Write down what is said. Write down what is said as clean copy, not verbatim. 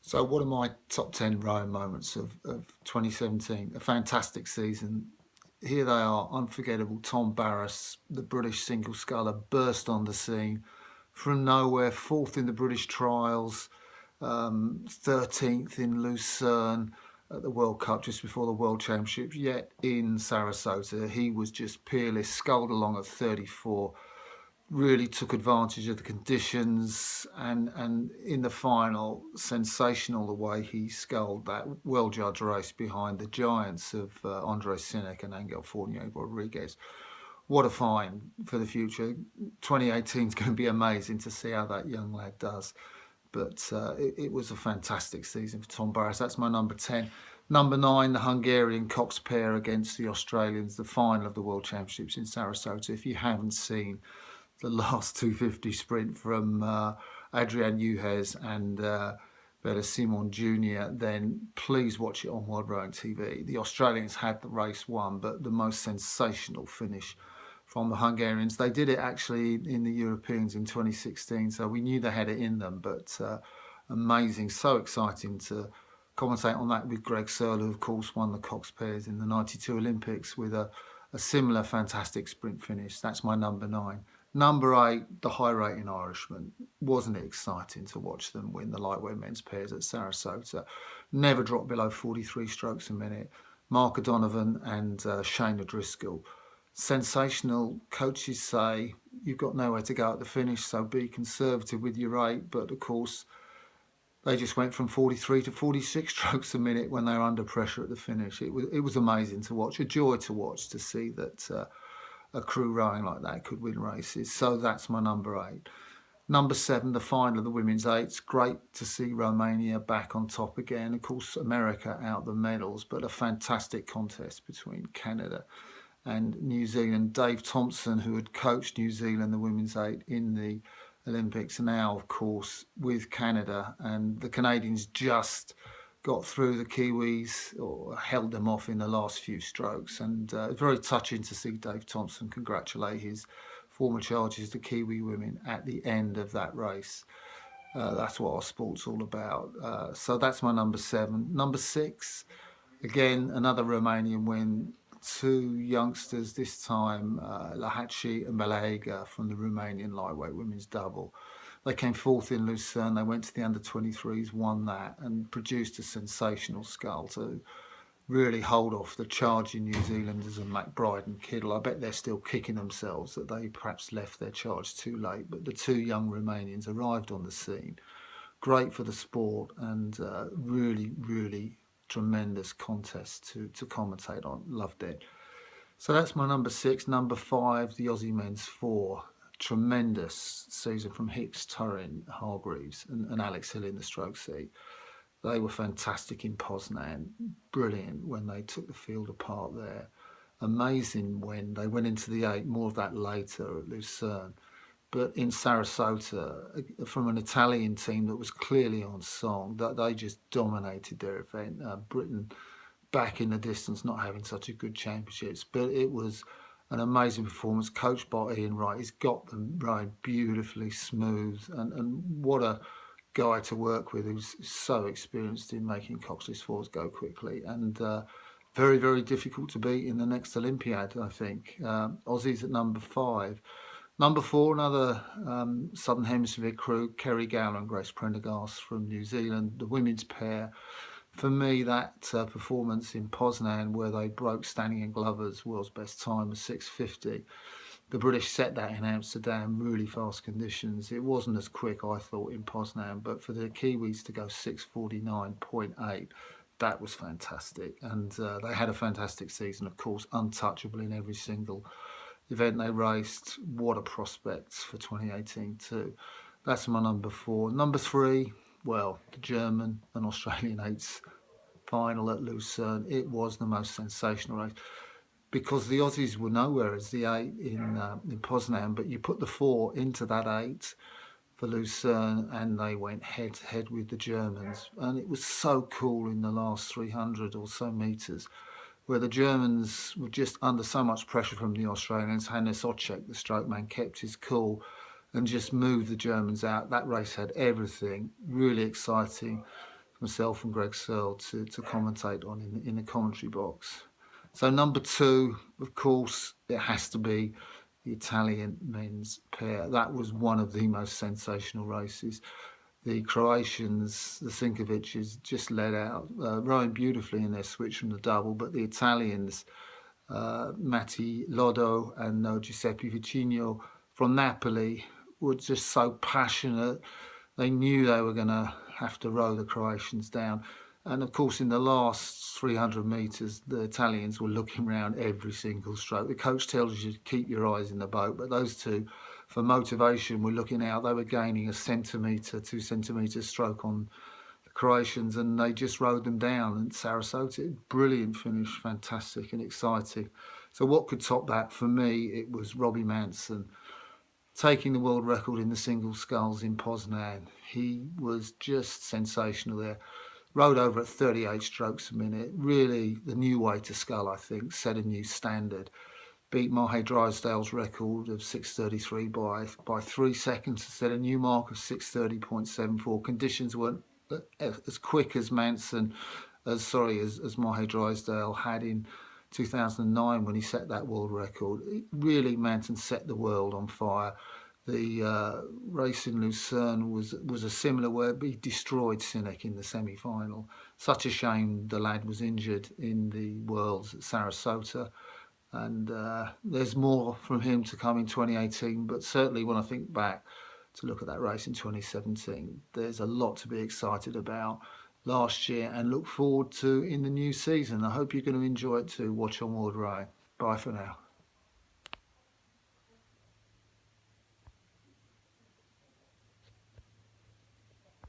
So, what are my top 10 rowing moments of 2017? A fantastic season. Here they are, unforgettable. Tom Barrett, the British single sculler, burst on the scene from nowhere, fourth in the British trials, 13th in Lucerne at the World Cup just before the World Championships. Yet in Sarasota, he was just peerless, sculled along at 34, really took advantage of the conditions, and in the final, sensational the way he sculled that well judged race behind the giants of Andre Sinek and Angel Fournier Rodriguez. What a find for the future. 2018 is going to be amazing to see how that young lad does. But it was a fantastic season for Tom Barrett. That's my number 10. Number 9, the Hungarian Cox pair against the Australians, the final of the World Championships in Sarasota. If you haven't seen the last 250 sprint from Adrian Ujes and Bella Simon Jr., then please watch it on World Rowing TV. The Australians had the race won, but the most sensational finish from the Hungarians. They did it actually in the Europeans in 2016, so we knew they had it in them, but amazing, so exciting to commentate on that with Greg Searle, who of course won the Cox pairs in the 92 Olympics with a similar fantastic sprint finish. That's my number 9. Number 8, the high rating Irishman. Wasn't it exciting to watch them win the lightweight men's pairs at Sarasota? Never dropped below 43 strokes a minute. Mark O'Donovan and Shane O'Driscoll. Sensational. Coaches say you've got nowhere to go at the finish, so be conservative with your rate. But of course, they just went from 43 to 46 strokes a minute when they were under pressure at the finish. It was amazing to watch, a joy to watch, to see that a crew rowing like that could win races. So that's my number 8. Number 7, the final of the women's eights. Great to see Romania back on top again. Of course, America out the medals, but a fantastic contest between Canada and New Zealand. Dave Thompson, who had coached New Zealand, the women's eight, in the Olympics, now, of course, with Canada. And the Canadians just got through the Kiwis, or held them off in the last few strokes. And very touching to see Dave Thompson congratulate his former charges, the Kiwi women, at the end of that race. That's what our sport's all about. So that's my number 7. Number 6, again, another Romanian win. 2 youngsters this time, Lahatchi and Balaega from the Romanian lightweight women's double. They came fourth in Lucerne. They went to the under-23s, won that, and produced a sensational scull to really hold off the charging New Zealanders and McBride and Kiddle. I bet they're still kicking themselves that they perhaps left their charge too late. But the 2 young Romanians arrived on the scene. Great for the sport, and really, really tremendous contest to commentate on. Loved it. So that's my number 6. Number 5, the Aussie men's 4. Tremendous season from Hicks, Turin, Hargreaves and Alex Hill in the stroke seat. They were fantastic in Poznan. Brilliant when they took the field apart there. Amazing when they went into the 8. More of that later at Lucerne. But in Sarasota, from an Italian team that was clearly on song, that they just dominated their event. Britain back in the distance, not having such a good championships, but it was an amazing performance, coached by Ian Wright. He's got them rowing beautifully smooth, and what a guy to work with, who's so experienced in making Coxless fours go quickly, and very, very difficult to beat in the next Olympiad, I think. Aussies at number 5. Number 4, another Southern Hemisphere crew, Kerry Gowler and Grace Prendergast from New Zealand, the women's pair. For me, that performance in Poznan, where they broke Stanley and Glover's world's best time of 6:50, the British set that in Amsterdam, really fast conditions. It wasn't as quick, I thought, in Poznan, but for the Kiwis to go 6:49.8, that was fantastic. And they had a fantastic season, of course, untouchable in every single event they raced. What a prospect for 2018 too. That's my number 4. Number 3, well, the German and Australian eights final at Lucerne. It was the most sensational race because the Aussies were nowhere as the 8 in Poznan, but you put the 4 into that 8 for Lucerne and they went head to head with the Germans. And it was so cool in the last 300 or so metres, where the Germans were just under so much pressure from the Australians. Hannes Ocek, the stroke man, kept his cool and just moved the Germans out. That race had everything, really exciting. myself and Greg Searle to commentate on in the commentary box. So number 2, of course, it has to be the Italian men's pair. That was one of the most sensational races. The Croatians, the Sinkovic's, just led out, rowing beautifully in their switch from the double, but the Italians, Matti Lodo and Giuseppe Vicino from Napoli, were just so passionate. They knew they were going to have to row the Croatians down. And of course, in the last 300 metres, the Italians were looking around every single stroke. The coach tells you to keep your eyes in the boat, but those two, for motivation, were looking out. They were gaining a centimetre, 2 centimetres stroke on the Croatians, and they just rode them down. And Sarasota, brilliant finish, fantastic and exciting. So what could top that? For me, it was Robbie Manson taking the world record in the single sculls in Poznan. He was just sensational there. Rode over at 38 strokes a minute. Really the new way to scull, I think. Set a new standard. Beat Mahe Drysdale's record of 6:33 by 3 seconds. Set a new mark of 6:30.74. Conditions weren't as quick as Manson, as Mahe Drysdale had in 2009 when he set that world record. Really, Manson set the world on fire. The race in Lucerne was a similar where he destroyed Sinek in the semi-final. Such a shame the lad was injured in the Worlds at Sarasota. And there's more from him to come in 2018. But certainly when I think back to look at that race in 2017, there's a lot to be excited about last year and look forward to in the new season. I hope you're going to enjoy it too. Watch on World Rowing. Bye for now.